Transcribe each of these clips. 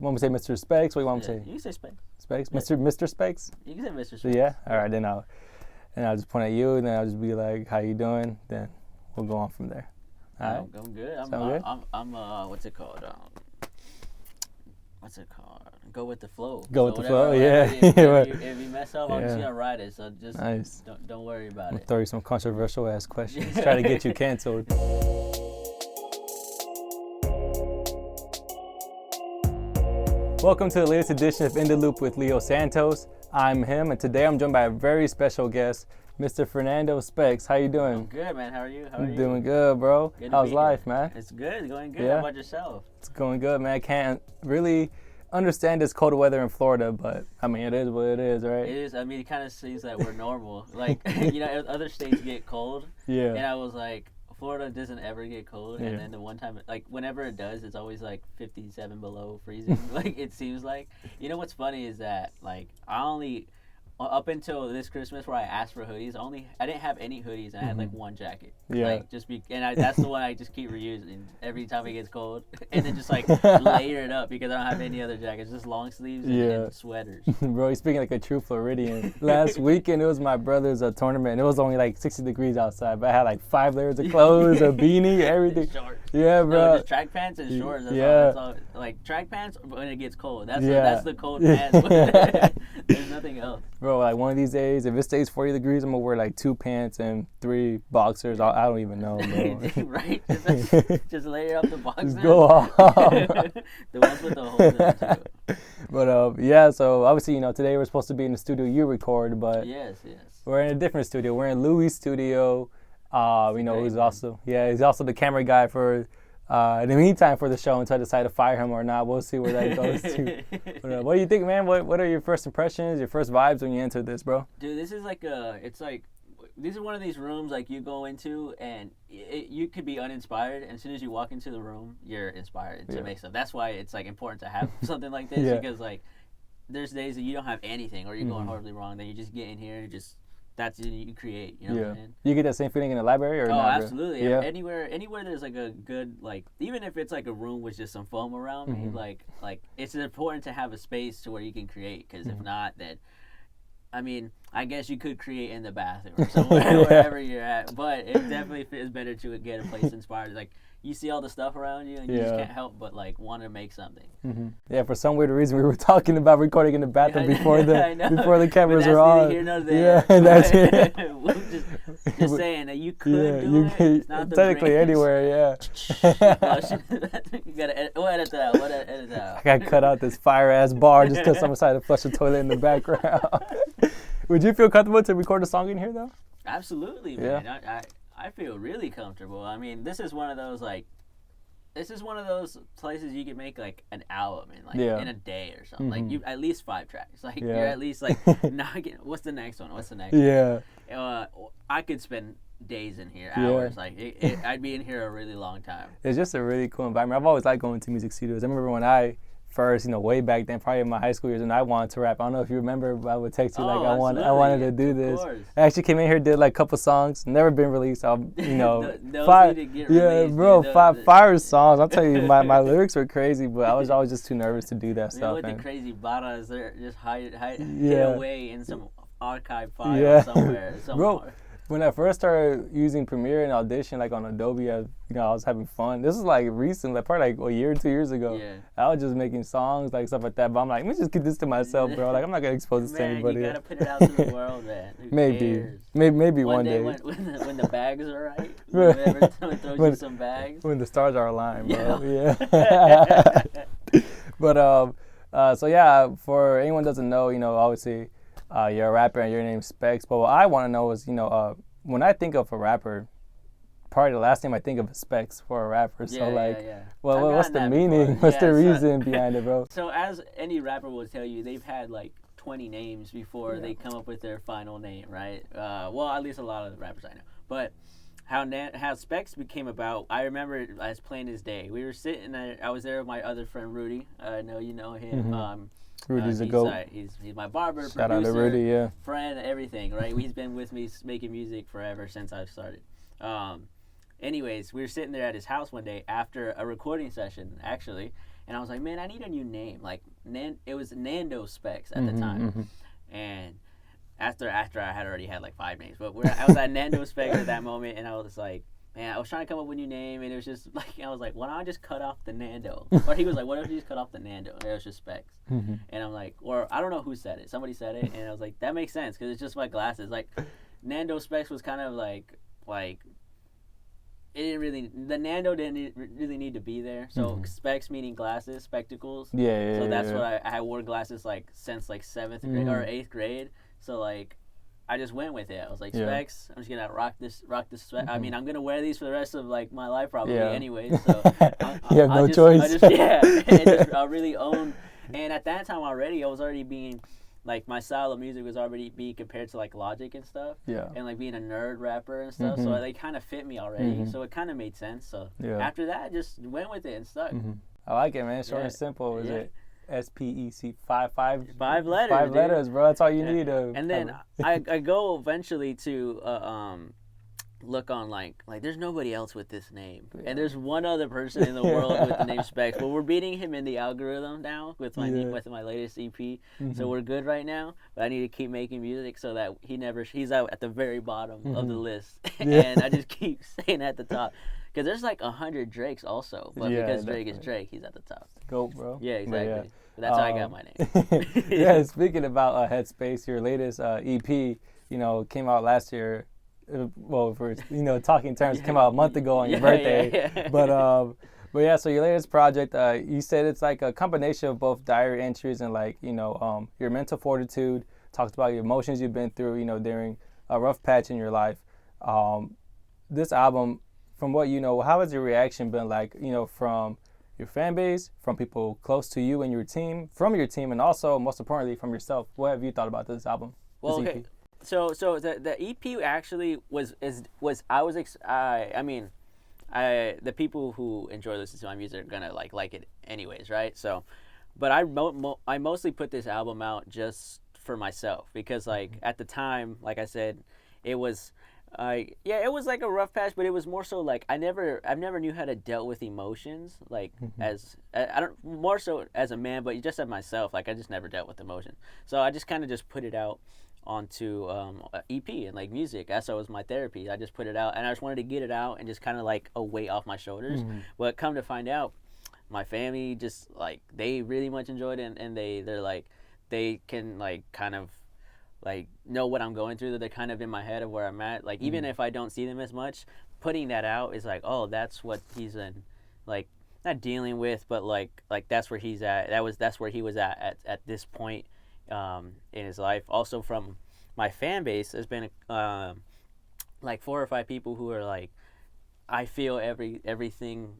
You want me to say Mr. Specs? What do you want me to say? You can say Specs. Specs? Yeah. Mr. Specs? You can say Mr. Specs. Yeah? All right, then I'll just point at you, and then I'll just be like, how you doing? Then we'll go on from there. All right? I'm good. Sound good? I'm what's it called? Go with the flow. Go with the flow, yeah. If you mess up, I'm just gonna ride it. So just nice. don't worry about I'll it. throw you some controversial ass questions. Try to get you canceled. Welcome to the latest edition of In the Loop with Leo Santos. I'm him, and today I'm joined by a very special guest, Mr. Fernando Specs. How you doing? I'm good, man. How are you? I'm doing good, bro. How's life, man? It's good. It's going good. Yeah. How about yourself? It's going good, man. I can't really understand this cold weather in Florida, but I mean, it is what it is, right? It is. I mean, it kind of seems that we're normal. Like, other states get cold. Yeah. And I was like, Florida doesn't ever get cold, Yeah. and then the one time, like, whenever it does, it's always like 57 below freezing. Like, it seems like. You know what's funny is that, like, up until this Christmas where I asked for hoodies, I didn't have any hoodies, and I had like one jacket. Yeah. Like, that's the one I just keep reusing every time it gets cold, and then just like layer it up because I don't have any other jackets, just long sleeves and sweaters. Bro, you're speaking like a true Floridian. Last weekend, it was my brother's tournament, and it was only like 60 degrees outside, but I had like 5 layers of clothes, a beanie, everything. Shorts. Yeah, bro. No, just track pants and shorts. That's all. Like, track pants when it gets cold. That's the cold pants. There's nothing else. Bro, like one of these days, if it stays 40 degrees, I'm gonna wear like 2 pants and 3 boxers. I don't even know, bro. Right? Just layer up the boxers. Just go off. The ones with the holes in them, too. But yeah, so obviously, today we're supposed to be in the studio you record, but Yes. we're in a different studio. We're in Louis' studio. Who's also he's also the camera guy for in the meantime for the show until I decide to fire him or not. We'll see where that goes to. But, what do you think, man? What are your first impressions, your first vibes when you enter this, bro? Dude, this is this is one of these rooms like you go into and you could be uninspired, and as soon as you walk into the room, you're inspired to make stuff. That's why it's like important to have something like this because like there's days that you don't have anything or you're going horribly wrong. Then you just get in here and that's it, you create. You know what I'm saying? You get that same feeling in the library or not? Oh, absolutely. Yeah. Anywhere there's like a good, like, even if it's like a room with just some foam around me, like it's important to have a space to where you can create, because if not, then I mean, I guess you could create in the bathroom or somewhere, wherever you're at, but it definitely is better to get a place inspired. Like, you see all the stuff around you, and you just can't help but like want to make something. Yeah, for some weird reason, we were talking about recording in the bathroom before the cameras were on. Yeah, that's it. just saying that you could do it. It's not the technically range. Anywhere, yeah. You gotta edit that out. Edit that out. I gotta cut out this fire ass bar just because someone decided to flush the toilet in the background. Would you feel comfortable to record a song in here though? Absolutely, man. I feel really comfortable. I mean, this is one of those places you can make like an album in a day or something. Like, you at least 5 tracks. Like, you're at least like what's the next one? Yeah. I could spend days in here, hours. Like, I'd be in here a really long time. It's just a really cool environment. I've always liked going to music studios. I remember when I first, way back then, probably in my high school years, and I wanted to rap. I don't know if you remember, but I would text you I wanted to do this. I actually came in here, did like a couple songs, never been released. Fire songs. I'll tell you, my lyrics were crazy, but I was always just too nervous to do that stuff. With the crazy baras, they're just hide away in some archive file somewhere. Bro, when I first started using Premiere and Audition, like on Adobe, I was having fun. This is like recent, like probably like a year or 2 years ago. Yeah. I was just making songs, like stuff like that. But I'm like, let me just keep this to myself, bro. Like, I'm not gonna expose this to anybody. You gotta put it out to the world, man. Maybe one day. When the bags are right. Whenever someone throws you some bags. When the stars are aligned, bro. Yeah. But so yeah, for anyone who doesn't know, obviously. You're a rapper and your name's Specs. But what I want to know is, when I think of a rapper, probably the last name I think of is Specs for a rapper. Well, what's the meaning? What's the reason behind it, bro? So as any rapper will tell you, they've had like 20 names before they come up with their final name, right? Well, at least a lot of the rappers I know. But how Specs became about, I remember it as plain as day. We were sitting there, I was there with my other friend Rudy. I know you know him. Rudy's a goat. He's my barber, Shout producer, out to Rudy, friend, everything, right? He's been with me making music forever since I started. Anyways, we were sitting there at his house one day after a recording session, actually, and I was like, man, I need a new name. Like, it was Nando Specs at the time, and after I had already had like 5 names, but I was at Nando Specs at that moment, and I was like, man, I was trying to come up with a new name, and it was just like, I was like, why don't I just cut off the Nando? Or he was like, what if you just cut off the Nando? And it was just Specs. And I'm like, or I don't know who said it. Somebody said it, and I was like, that makes sense because it's just my glasses. Like, Nando Specs was kind of like it didn't really, the Nando didn't really need to be there. So specs meaning glasses, spectacles. Yeah. So that's what I wore glasses like since like 7th grade or 8th grade. So like, I just went with it. I was like, specs. I'm just gonna rock this. I mean, I'm gonna wear these for the rest of like my life probably anyway. So you have no choice. I really own. And at that time already, I was already being like, my style of music was already being compared to like Logic and stuff. Yeah. And like being a nerd rapper and stuff. So they kind of fit me already. So it kind of made sense. So after that, I just went with it and stuck. I like it, man. Short and simple. Is it? SPEC, five letters. 5 letters, bro. That's all you need. And then I go eventually to look on like there's nobody else with this name, and there's one other person in the world with the name Specs, but we're beating him in the algorithm now with my latest EP. So we're good right now, but I need to keep making music so that he's out at the very bottom of the list, and I just keep staying at the top. Because there's like 100 Drakes also, but because Drake is Drake, he's at the top. Go, bro. Yeah, exactly. But that's how I got my name. Yeah, speaking about Headspace, your latest EP, came out last year. Well, for talking terms, came out a month ago on your birthday. Yeah. But yeah, so your latest project, you said it's like a combination of both diary entries and like your mental fortitude. Talks about your emotions you've been through, during a rough patch in your life. This album, from what you know, how has your reaction been like, from your fan base, from people close to you and your team, from your team, and also, most importantly, from yourself? What have you thought about this album? Well, okay. So the EP actually the people who enjoy listening to my music are gonna like it anyways, right? So, but I mostly put this album out just for myself because like at the time, like I said, it was. It was like a rough patch, but it was more so like I never knew how to deal with emotions like as I don't more so as a man, but just as myself, like I just never dealt with emotion. So I just kind of just put it out onto EP and like music. That's what was my therapy. I just put it out, and I just wanted to get it out and just kind of like a weight off my shoulders. But come to find out, my family just like they really much enjoyed it, and they're like they can like kind of like know what I'm going through, that they're kind of in my head of where I'm at. Like even if I don't see them as much, putting that out is like, oh, that's what he's in, like not dealing with, but like that's where he's at. That's where he was at this point in his life. Also from my fan base, there's been like 4 or 5 people who are like, I feel everything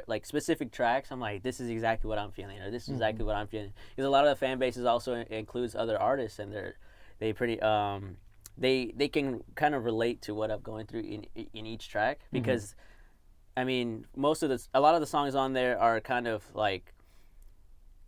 like specific tracks. I'm like, this is exactly what I'm feeling, or this is exactly what I'm feeling. Because a lot of the fan bases also includes other artists, and they pretty they can kind of relate to what I'm going through in each track, because I mean a lot of the songs on there are kind of like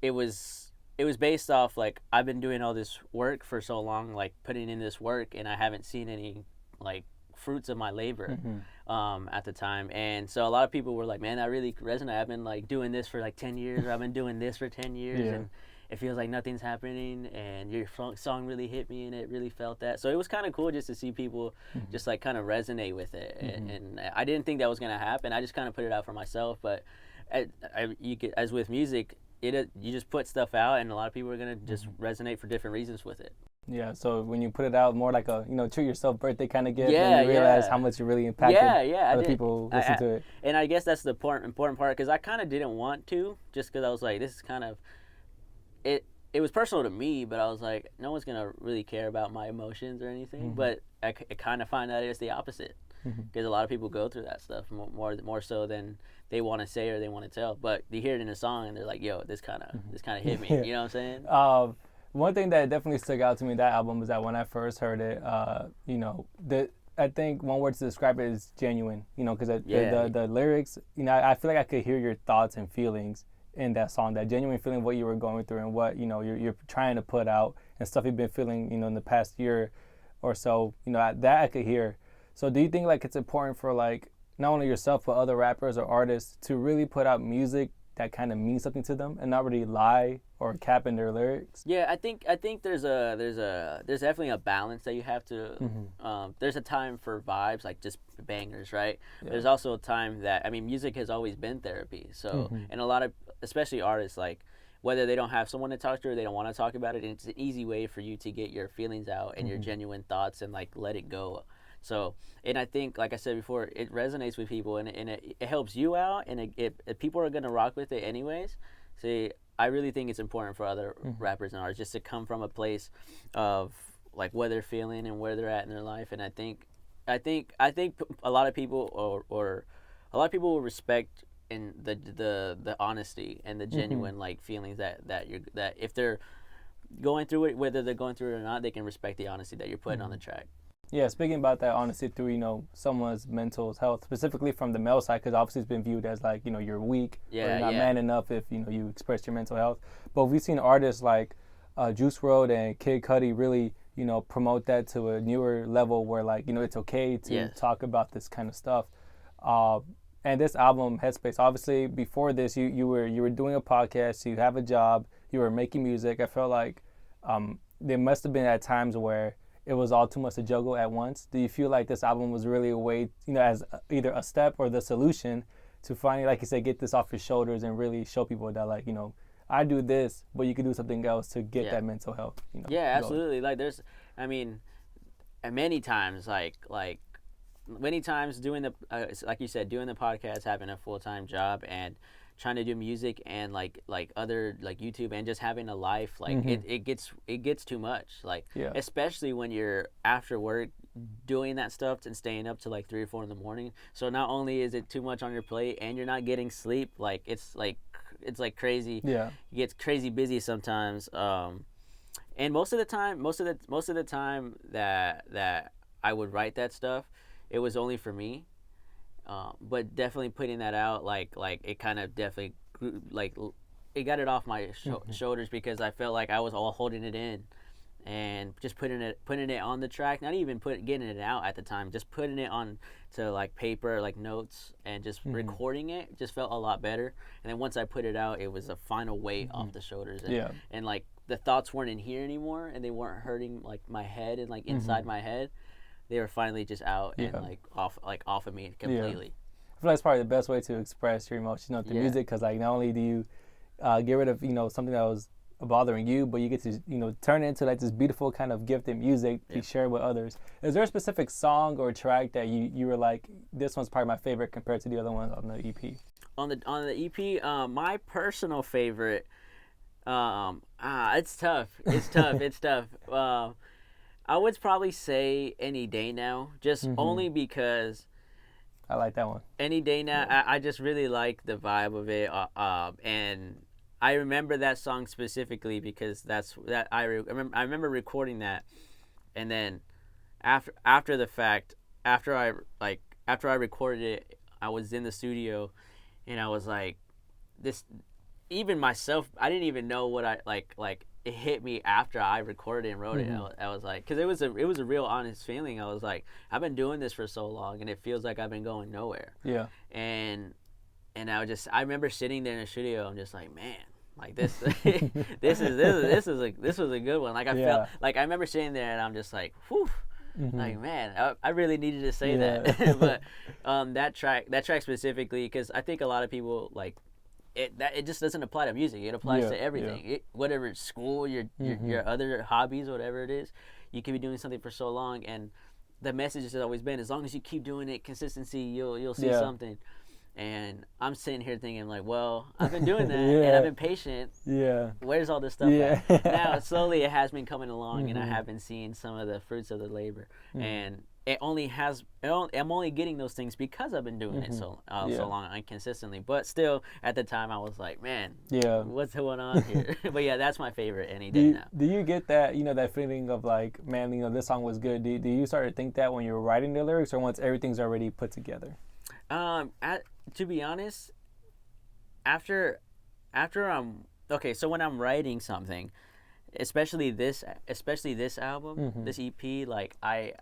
it was based off like I've been doing all this work for so long, like putting in this work, and I haven't seen any like fruits of my labor at the time. And so a lot of people were like, man, that really resonated. I've been like doing this for like 10 years, or I've been doing this for 10 years, and it feels like nothing's happening, and your song really hit me, and it really felt that. So it was kind of cool just to see people just like kind of resonate with it. And I didn't think that was going to happen. I just kind of put it out for myself. But as with music, you just put stuff out, and a lot of people are going to just resonate for different reasons with it. Yeah, so when you put it out, more like a treat yourself birthday kind of gift, and you realize how much you really impacted other people listen to it. And I guess that's the important part, because I kind of didn't want to, just because I was like, this is kind of it was personal to me, but I was like, no one's gonna really care about my emotions or anything. But I kind of find that it's the opposite, because a lot of people go through that stuff more so than they want to say or they want to tell. But you hear it in a song, and they're like, yo, this kind of hit me. You know what I'm saying? One thing that definitely stuck out to me that album was that when I first heard it, I think one word to describe it is genuine. Because the lyrics, I feel like I could hear your thoughts and feelings in that song, that genuine feeling of what you were going through and what you're trying to put out, and stuff you've been feeling in the past year or so. That I could hear. So do you think like it's important for like not only yourself but other rappers or artists to really put out music that kind of means something to them and not really lie or cap in their lyrics? Yeah, I think there's definitely a balance that you have to. There's a time for vibes, like just bangers, right? Yeah. There's also a time that, I mean, music has always been therapy. So and a lot of, especially artists, like whether they don't have someone to talk to or they don't want to talk about it, it's an easy way for you to get your feelings out and your genuine thoughts and like let it go. So, and I think, like I said before, it resonates with people and it helps you out, and if people are gonna rock with it anyways. See, I really think it's important for other rappers and artists just to come from a place of like where they're feeling and where they're at in their life. And I think a lot of people or a lot of people will respect in the honesty and the genuine like feelings that if they're going through it, whether they're going through it or not, they can respect the honesty that you're putting on the track. Yeah, speaking about that honesty through, someone's mental health, specifically from the male side, because obviously it's been viewed as like, you're weak or you're not man enough if, you express your mental health. But we've seen artists like Juice WRLD and Kid Cudi really, promote that to a newer level where like, it's okay to talk about this kind of stuff. And this album, Headspace, obviously before this, you were doing a podcast, you have a job, you were making music. I felt like there must have been at times where it was all too much to juggle at once. Do you feel like this album was really a way, as either a step or the solution to finally, like you said, get this off your shoulders and really show people that, like, I do this, but you can do something else to get that mental health. Yeah, absolutely. Like there's, I mean, many times, many times doing the, like you said, doing the podcast, having a full-time job and trying to do music and like other like YouTube and just having a life, like it gets too much, like especially when you're after work doing that stuff and staying up to like 3 or 4 in the morning. So not only is it too much on your plate and you're not getting sleep, like it's like crazy. It gets crazy busy sometimes. And most of the time that I would write that stuff, it was only for me. But definitely putting that out, like it kind of definitely grew, like it got it off my shoulders because I felt like I was all holding it in, and just putting it on the track, not even getting it out at the time, just putting it on to like paper, like notes, and just recording it just felt a lot better. And then once I put it out, it was a final weight off the shoulders, and like the thoughts weren't in here anymore, and they weren't hurting like my head and like inside my head. They were finally just out and like off of me completely. I feel like it's probably the best way to express your emotions through music, because like not only do you get rid of something that was bothering you, but you get to turn it into like this beautiful kind of gift in music to share with others. Is there a specific song or track that you were like, this one's probably my favorite compared to the other ones on the EP? On the EP, my personal favorite, it's tough. It's tough. I would probably say Any Day Now, just only because I like that one. Any Day Now, I just really like the vibe of it, and I remember that song specifically because I remember recording that, and then after the fact, after I recorded it, I was in the studio, and I was like, this, even myself, I didn't even know what I like. It hit me after I recorded and wrote it. I was like, because it was a real honest feeling. I was like, I've been doing this for so long, and it feels like I've been going nowhere. Yeah. And I remember sitting there in the studio. I'm just like, man, like this, this was a good one. Like I felt like I remember sitting there, and I'm just like, whew. Like, man, I really needed to say that. But that track specifically, because I think a lot of people like. It just doesn't apply to music. It applies to everything. Whatever it's school, your other hobbies, whatever it is, you can be doing something for so long, and the message has always been, as long as you keep doing it, consistency, you'll see something. And I'm sitting here thinking like, well, I've been doing that, and I've been patient. Yeah. Where's all this stuff at? Now slowly it has been coming along, and I have been seeing some of the fruits of the labor, and I'm only getting those things because I've been doing it so long and consistently. But still, at the time, I was like, man, what's going on here? But yeah, that's my favorite Any Day Now. Do you get that, that feeling of like, man, this song was good? Do you start to think that when you're writing the lyrics, or once everything's already put together? To be honest, after I'm okay, so when I'm writing something, especially this album, this EP, like I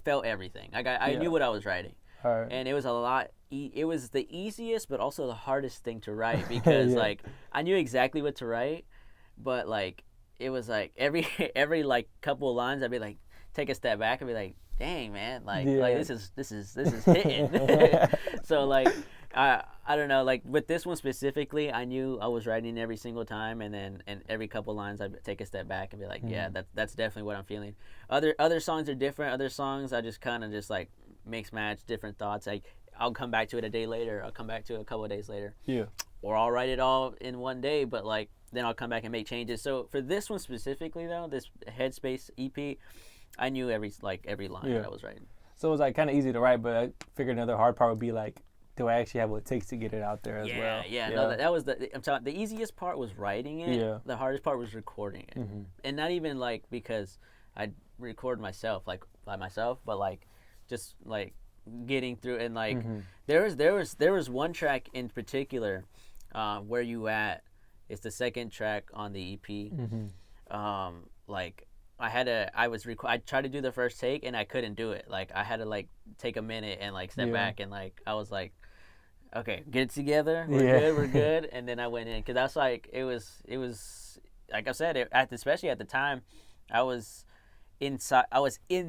felt everything. Like I knew what I was writing, and it was a lot it was the easiest but also the hardest thing to write because Yeah. like I knew exactly what to write, but like it was like every like couple of lines I'd be like take a step back and be like, dang man, like this is hitting. So like I don't know, like with this one specifically, I knew I was writing every single time, and then and every couple lines I'd take a step back and be like, yeah, that's definitely what I'm feeling. Other songs are different. Other songs I just kind of just like mix match different thoughts. Like I'll come back to it a day later. I'll come back to it a couple of days later. Yeah. Or I'll write it all in one day, but like then I'll come back and make changes. So for this one specifically though, this Headspace EP, I knew every line that I was writing. So it was like kind of easy to write, but I figured another hard part would be like, do I actually have what it takes to get it out there as well? Yeah. No, that was I'm telling. The easiest part was writing it. Yeah. The hardest part was recording it, and not even like because I record myself like by myself, but like just like getting through and like there was one track in particular, Where You At. It's the second track on the EP. Like I tried to do the first take and I couldn't do it. Like I had to like take a minute and like step back and like I was like, okay, get it together. We're good. And then I went in because that's like it was like I said, especially at the time, I was in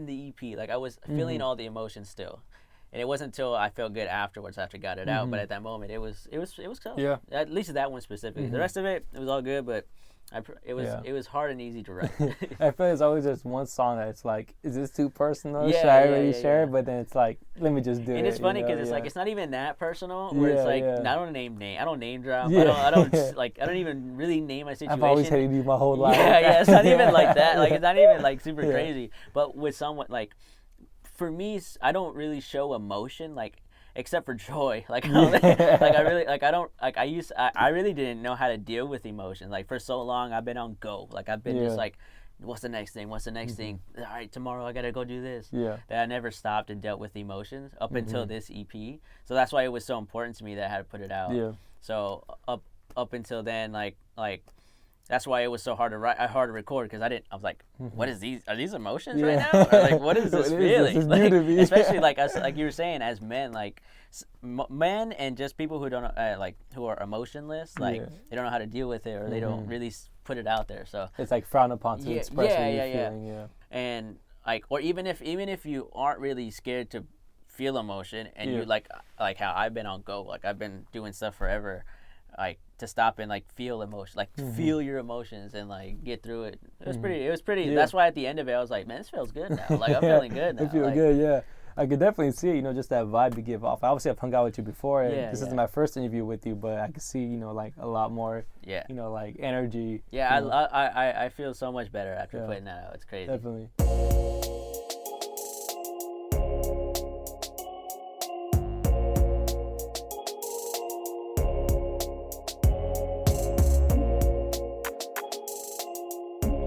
the EP. Like I was feeling all the emotions still. And it wasn't until I felt good afterwards after I got it out. But at that moment, it was tough. Yeah. At least that one specifically. The rest of it was all good, but it was hard and easy to write. I feel it's always just one song that's like, is this too personal? Should I already share it? But then it's like, let me just do it. And it's funny because it's like it's not even that personal. Where it's like I don't name drop. I don't like I don't even really name my situation. I've always hated you my whole life. Yeah. It's not even like that. Like it's not even like super crazy. But with someone like. For me, I don't really show emotion, like except for joy. Like, I really didn't know how to deal with emotion. Like for so long, I've been on go. Like I've been just like, what's the next thing? What's the next thing? All right, tomorrow I gotta go do this. Yeah. That I never stopped and dealt with emotions up until this EP. So that's why it was so important to me that I had to put it out. Yeah. So up until then, like. That's why it was so hard to write, hard to record because I was like, what is these? Are these emotions right now? Or like, what is this feeling? This is like, new to me. especially like us, like you were saying, as men, like men and just people who don't like who are emotionless, like they don't know how to deal with it or they don't really put it out there. So it's like frowned upon to express what you're feeling. Yeah. And like, or even if you aren't really scared to feel emotion and you like how I've been on go, like I've been doing stuff forever. Like to stop and like feel emotion, like feel your emotions and like get through it. It was pretty. Yeah. That's why at the end of it, I was like, man, this feels good now. Like I'm feeling good now. I feel good. Yeah, I could definitely see, just that vibe you give off. Obviously, I've hung out with you before, and this is my first interview with you, but I could see, like a lot more, like energy. Yeah, I feel so much better after putting that out. It's crazy. Definitely.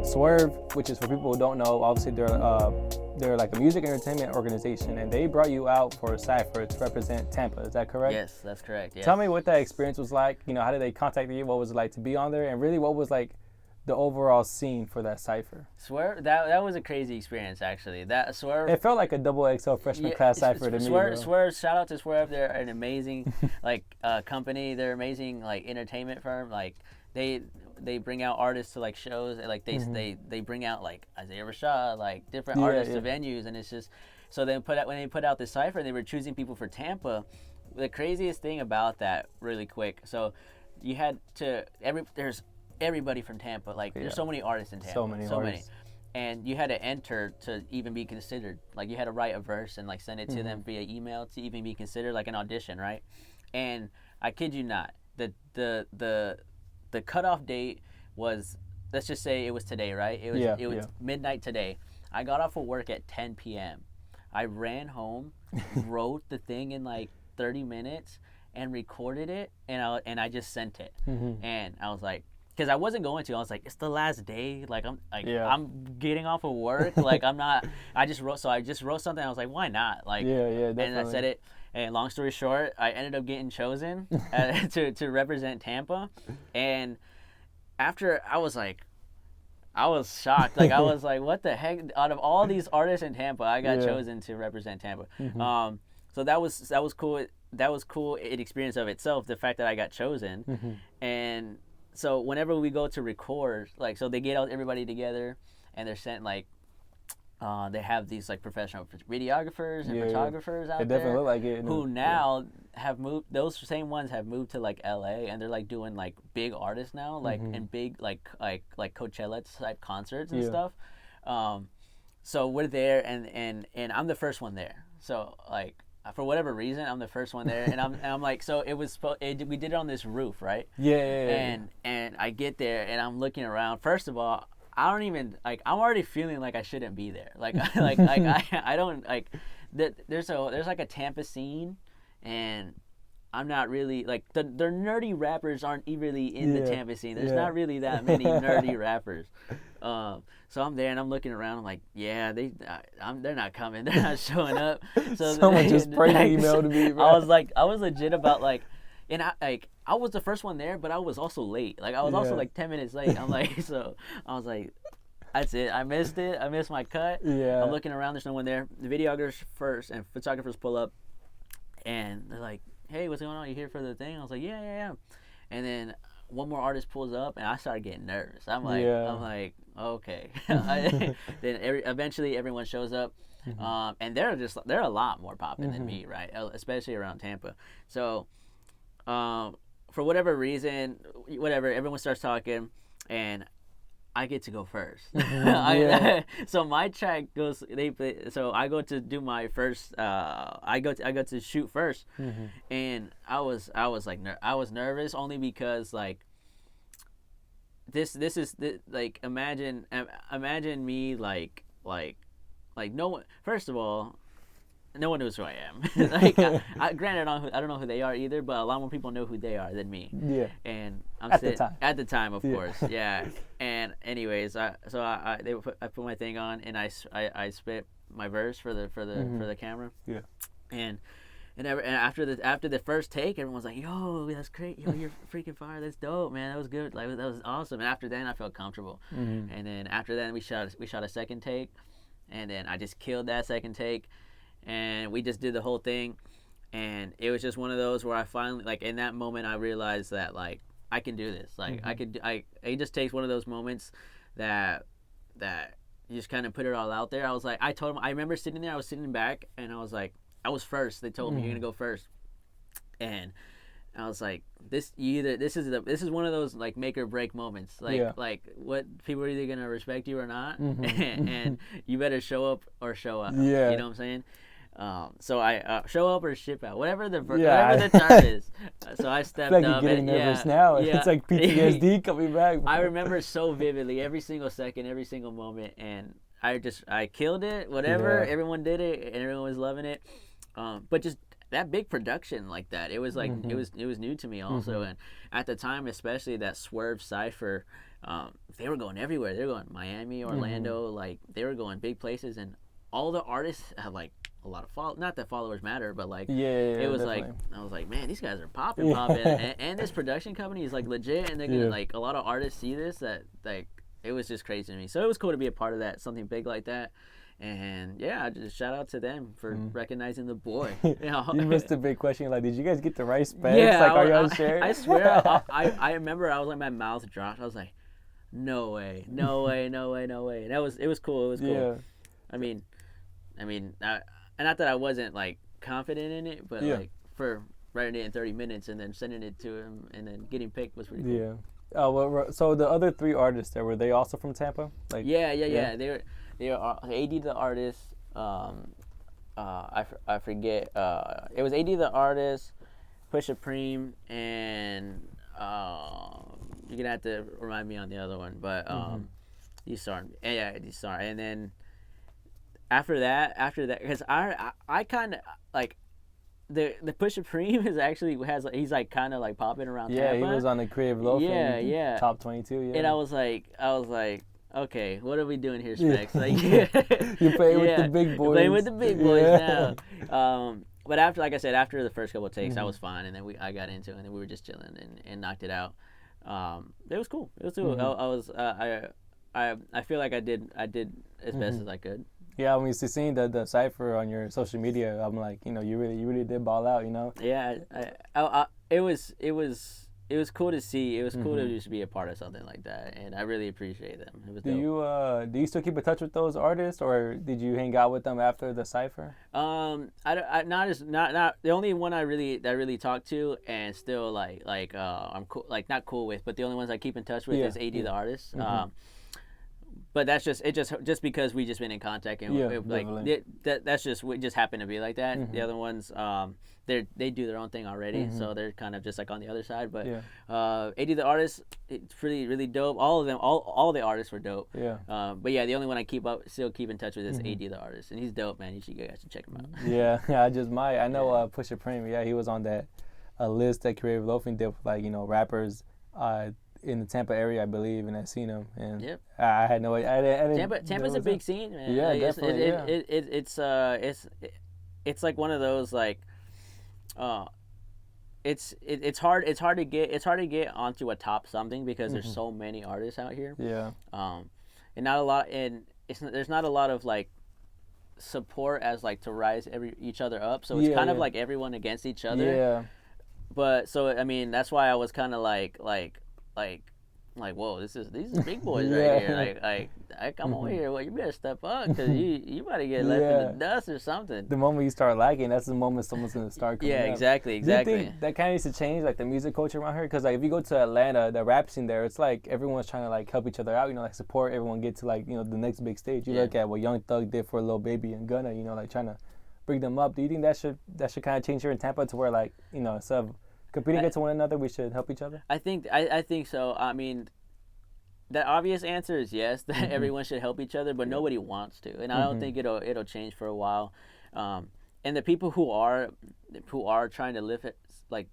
Swerve, which is for people who don't know, obviously they're like a music entertainment organization, and they brought you out for a cypher to represent Tampa. Is that correct? Yes, that's correct. Yes. Tell me what that experience was like. How did they contact you? What was it like to be on there? And really, what was like the overall scene for that cypher? Swerve, that was a crazy experience actually. That Swerve. It felt like a double XL freshman class cypher to me. Swerve, shout out to Swerve. They're an amazing company. They're amazing like entertainment firm. Like they bring out artists to like shows, and like they bring out like Isaiah Rashad, like different artists to venues, and it's just so when they put out this cypher, they were choosing people for Tampa. The craziest thing about that, really quick, so you had to there's everybody from Tampa, like there's so many artists in Tampa, so many, and you had to enter to even be considered. Like you had to write a verse and like send it to them via email to even be considered, like an audition, right? And I kid you not, the cutoff date was, let's just say it was today, right? It was midnight today. I got off of work at 10 p.m. I ran home, wrote the thing in like 30 minutes, and recorded it, and I just sent it. And I was like, because I wasn't going to. I was like, it's the last day. Like I'm getting off of work. Like I'm not. I just wrote something. I was like, why not? Like definitely. And I said it. And long story short, I ended up getting chosen to represent Tampa. And after I was shocked. Like I was like, what the heck? Out of all these artists in Tampa, I got chosen to represent Tampa. So that was cool. that was cool. It experience of itself, the fact that I got chosen, and so whenever we go to record, like, so they get everybody together, and they're sent like. They have these like professional videographers and photographers out there. It definitely look like it. Who now have moved. Those same ones have moved to like LA, and they're like doing like big artists now, like and big like Coachella type concerts and stuff. So we're there, and I'm the first one there. So like for whatever reason, I'm the first one there, and I'm like, so it was we did it on this roof, right? And I get there, and I'm looking around. First of all, I don't even like. I'm already feeling like I shouldn't be there. Like I don't like. There's like a Tampa scene, and I'm not really like the nerdy rappers aren't really in the Tampa scene. There's not really that many nerdy rappers. So I'm there and I'm looking around. I'm like, yeah, they're not coming. They're not showing up. So someone just prayed an email to me. Bro. I was legit about like. And I was the first one there, but I was also late. Like, I was also like 10 minutes late. I'm like, so I was like, that's it. I missed it. I missed my cut. I'm looking around. There's no one there. The videographers first and photographers pull up, and they're like, hey, what's going on? You here for the thing? I was like, yeah. And then one more artist pulls up, and I started getting nervous. I'm like, okay. Then eventually everyone shows up, and they're a lot more popping than me, right? Especially around Tampa. So. For whatever reason, everyone starts talking, and I get to go first. So my track goes. So I go to do my first. I go to shoot first, and I was nervous only because like. This is like imagine me like no one. First of all. No one knows who I am. Like, granted, I don't know who they are either, but a lot more people know who they are than me. Yeah. And I'm at the time, of course. Yeah. And anyways, I put my thing on and I spit my verse for the camera. Yeah. And after the first take, everyone's like, "Yo, that's great! Yo, you're freaking fire! That's dope, man! That was good! Like that was awesome!" And after that, I felt comfortable. And then after that, we shot a second take, and then I just killed that second take. And we just did the whole thing, and it was just one of those where I finally, like, in that moment, I realized that, like, I can do this. Like, it just takes one of those moments that you just kind of put it all out there. I was like, I told him, I remember sitting there, I was sitting back, and I was like, I was first. They told me, you're going to go first. And I was like, this is one of those, like, make or break moments. Like what people are either going to respect you or not, and you better show up or show up. Yeah. You know what I'm saying? So I show up or ship out, whatever the term is. So I stepped like up. You're getting nervous now. Yeah. It's like PTSD coming back. I remember so vividly every single second, every single moment, and I killed it. Whatever, everyone did it, and everyone was loving it. But just that big production like that, it was like it was new to me also, and at the time, especially that Swerve Cypher, they were going everywhere. They were going Miami, Orlando, like they were going big places, and all the artists had like a lot of not that followers matter, but like it was definitely. Like I was like, man, these guys are popping, and this production company is like legit, and they're gonna like a lot of artists see this that like it was just crazy to me. So it was cool to be a part of that, something big like that. And yeah, just shout out to them for recognizing the boy. You missed a big question. Like, did you guys get the right specs? Yeah, like, are y'all sharing? I swear, I remember I was like, my mouth dropped. I was like, no way. And it was cool. It was cool. Yeah. I mean, not that I wasn't like confident in it, but like for writing it in 30 minutes and then sending it to him and then getting picked was pretty cool. Yeah. So the other 3 artists there, were they also from Tampa? Like. Yeah. They are AD the artist. I forget. It was AD the artist, Pusha Preem, and you're gonna have to remind me on the other one. But D-Star. D-Star. And then after that, because I kind of like. The Pusha Preem is actually he's like kind of like popping around Tampa. Yeah, he was on the Creative Low thing, top 22. Yeah, and I was like, okay, what are we doing here, Specs? Like, you're playing with the big boys. Playing with the big boys now. But after the first couple of takes, I was fine, and then I got into it, and then we were just chilling and knocked it out. It was cool. It was cool. I feel like I did as best as I could. Yeah, when you see seeing the cipher on your social media, I'm like, you really did ball out, Yeah, it was cool to see. It was cool to just be a part of something like that, and I really appreciate them. It was dope. Do you still keep in touch with those artists, or did you hang out with them after the cipher? I not the only one I really talk to and still I'm cool, like not cool with, but the only ones I keep in touch with is AD the artist. But that's just because we just been in contact and that's just we just happen to be like that. The other ones, they do their own thing already, so they're kind of just like on the other side. But AD the artist, it's really dope. All of them, all the artists were dope. Yeah. But yeah, the only one I still keep in touch with is AD the artist, and he's dope, man. You guys should check him out. Yeah, I just might. I know Pusha Prem. Yeah, he was on that list that Creative Loafing did with rappers. In the Tampa area, I believe, and I seen him, and I had no idea. Tampa's a big scene, man. Yeah, definitely. It's like one of those it's hard to get onto a top something because there's so many artists out here. Yeah. And not a lot, and there's not a lot of support as to rise each other up. So it's kind of like everyone against each other. Yeah. But so I mean that's why I was kind of like whoa, these are big boys right here. I come over here. Well, you better step up because you about to get left in the dust or something. The moment you start lagging, that's the moment someone's gonna start coming up. Exactly. Do you think that kind of needs to change, the music culture around here? Because if you go to Atlanta, the rap scene there, it's like everyone's trying to help each other out. Support everyone get to the next big stage. You look at what Young Thug did for Lil Baby and Gunna. Trying to bring them up. Do you think that should kind of change here in Tampa to where instead of competing against one another, we should help each other? I think so. I mean, the obvious answer is yes, that everyone should help each other, but nobody wants to, and I don't think it'll change for a while. And the people who are trying to lift it, like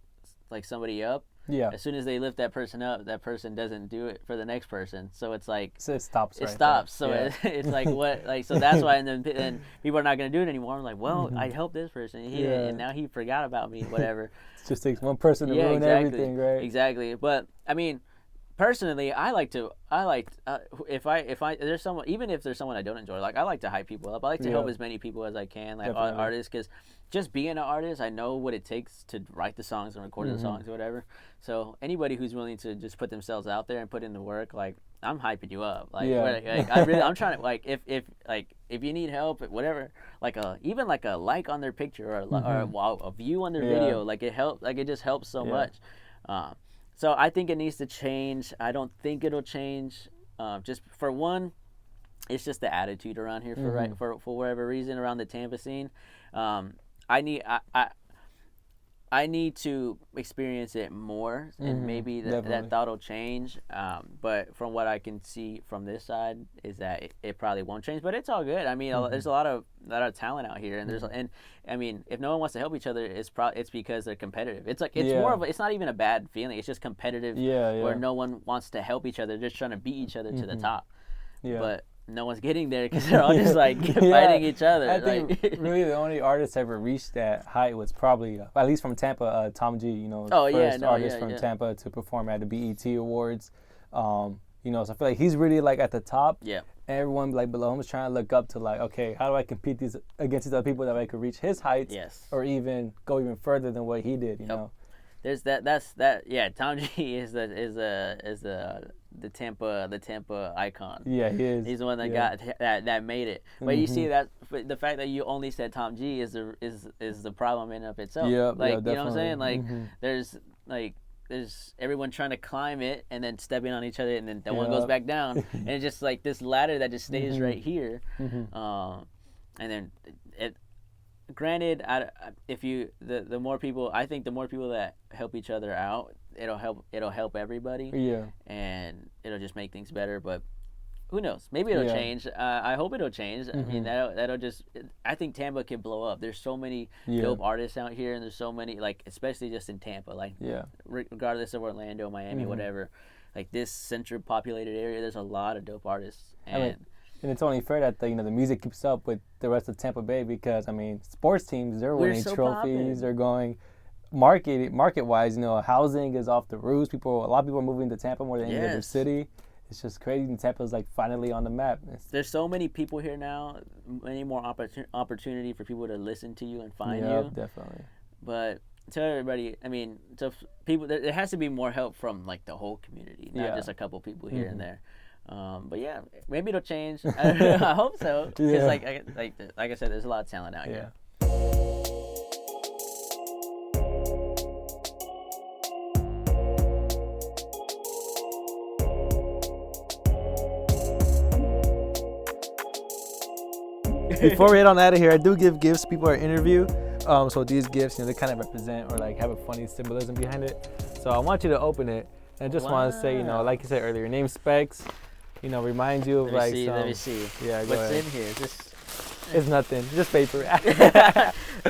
somebody up, as soon as they lift that person up, that person doesn't do it for the next person. So it's so it stops. It stops. So it's like what so that's why and then people are not gonna do it anymore. I'm like, well, I helped this person, and now he forgot about me, whatever. It just takes one person to ruin everything, right? Exactly. But I mean, personally, if there's someone, even if there's someone I don't enjoy, I like to hype people up. I like to help as many people as I can, artists, because just being an artist, I know what it takes to write the songs and record the songs or whatever. So anybody who's willing to just put themselves out there and put in the work, I'm hyping you up. I'm trying to if you need help, whatever, even a like on their picture or a view on their video, it just helps so much. So I think it needs to change. I don't think it'll change. Just for one, it's just the attitude around here for whatever reason around the Tampa scene. I need to experience it more, and maybe that thought will change. But from what I can see from this side is that it probably won't change. But it's all good. I mean, there's a lot of talent out here, and I mean, if no one wants to help each other, it's because they're competitive. It's more of it's not even a bad feeling. It's just competitive, where no one wants to help each other. They're just trying to beat each other to the top. Yeah. But no one's getting there because they're all just fighting each other. I think really the only artist ever reached that height was probably, at least from Tampa, Tom G. First artist from Tampa to perform at the BET Awards. So I feel like he's really at the top. Yeah. And everyone below him is trying to look up to okay, how do I compete against these other people that I could reach his heights? Yes. Or even go even further than what he did. You know. There's that. Yeah, Tom G is the Tampa icon. Yeah, he is. He's the one that got that made it. But you see that the fact that you only said Tom G is the problem in and of itself. Yeah, you know what I'm saying? There's everyone trying to climb it and then stepping on each other, and then one goes back down, and it's just this ladder that just stays right here. And then granted, if the more people, I think the more people that help each other out, it'll help everybody. Yeah. And it'll just make things better. But who knows? Maybe it'll change. I hope it'll change. I mean, that'll just. I think Tampa can blow up. There's so many dope artists out here, and there's so many especially just in Tampa, regardless of Orlando, Miami, whatever. This central populated area, there's a lot of dope artists. And it's only fair that the music keeps up with the rest of Tampa Bay because sports teams, they're winning trophies. They're going market wise. Housing is off the roofs. A lot of people are moving to Tampa more than any other city. it's just crazy. Tampa's like finally on the map. There's so many people here now, many more opportunity for people to listen to you and find yeah, you. Definitely. But to everybody, I mean, to people, there has to be more help from like the whole community, not just a couple people here and there. But yeah, maybe it'll change. I hope so. Because like I said, there's a lot of talent out here. Before we head on out of here, I do give gifts to people at interview. So these gifts, they kind of represent or like have a funny symbolism behind it. So I want you to open it. And I just want to say, like you said earlier, your name Specs, reminds you of Let me see. Yeah, go What's ahead. in here? Is this? It's nothing. Just paper.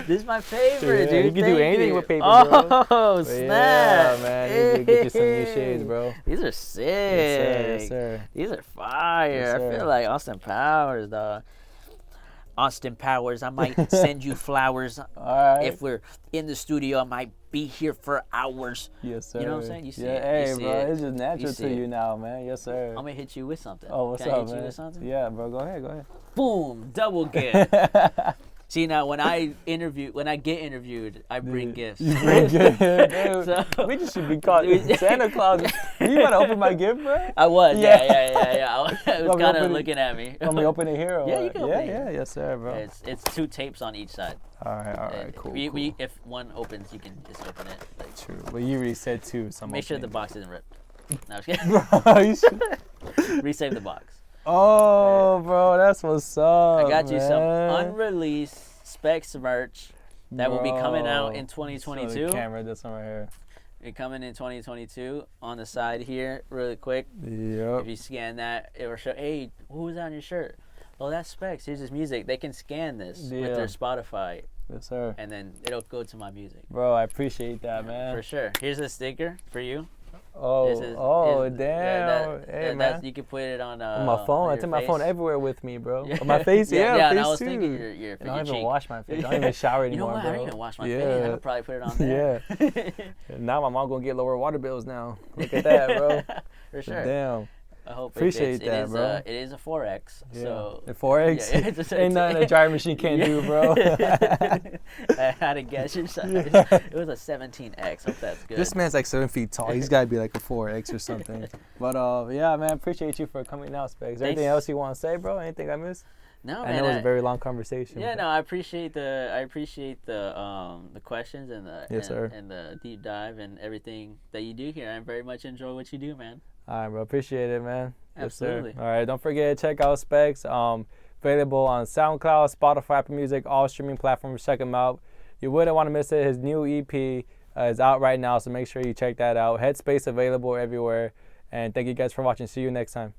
This is my favorite, dude. You can do anything with paper, bro. Oh, snap. Yeah, man. You need to get you some new shades, bro. These are sick. Yes, sir. These are fire. Yes, sir. I feel like Austin Powers, dog. Austin Powers, I might send you flowers. All right. If we're in the studio, I might be here for hours. Yes, sir. You know what I'm saying? You see yeah, it. Hey, you see bro. it. It's just natural to you now, man. Yes, sir. I'm going to hit you with something. Oh, what's Can up, I hit man? you with something? Yeah, bro. Go ahead. Boom. Double gift. See, now when I get interviewed, I bring gifts. You bring gifts, dude. So, we just should be called Santa Claus. You want to open my gift, bro? I was. Yeah. I was kind of open it? looking at me. Want me to open it here? Or Yeah, you can open it. Yeah, yes, sir, bro. It's 2 tapes on each side. All right, cool. If one opens, you can just open it. Like, True, but you already said 2, so I'm make sure the opening box isn't ripped. No, I'm just kidding. Bro, you should. Resave the box. Oh, bro, that's what's up. I got you some man. unreleased Specs merch that will be coming out in 2022. Show the camera, this one right here. It's coming in 2022 on the side here, really quick. Yep. If you scan that, it will show, hey, who's on your shirt? Oh, that's Specs. Here's his music. They can scan this with their Spotify. Yes, sir. And then it'll go to my music. Bro, I appreciate that, man. For sure. Here's a sticker for you. Damn. Hey, man. You can put it on my phone. I take my phone everywhere with me, bro. Yeah. On my face, yeah, face and I was too. thinking your I don't even cheek. wash my face. I don't even shower anymore, You know what? bro. I don't even wash my face. I could probably put it on there. Yeah. Now my mom gonna get lower water bills now. Look at that, bro. For sure. Damn. I hope Appreciate that, bro. It is a 4X. Yeah. So the 4X? Yeah, Ain't nothing a dryer machine can't do, bro. I had to guess your size. Yeah. It was a 17X. Hope that's good. This man's like 7 feet tall. He's got to be like a 4X or something. But yeah, man, appreciate you for coming out, Specs. Is there anything else you want to say, bro? Anything I missed? No, I man. know it was a very long conversation. Yeah, no, I appreciate the questions and sir. And the deep dive and everything that you do here. I very much enjoy what you do, man. All right, bro. Appreciate it, man. Absolutely. Yes, sir. All right, don't forget to check out Specs. Available on SoundCloud, Spotify, Apple Music, all streaming platforms. Check him out. You wouldn't want to miss it. His new EP is out right now, so make sure you check that out. Headspace available everywhere. And thank you guys for watching. See you next time.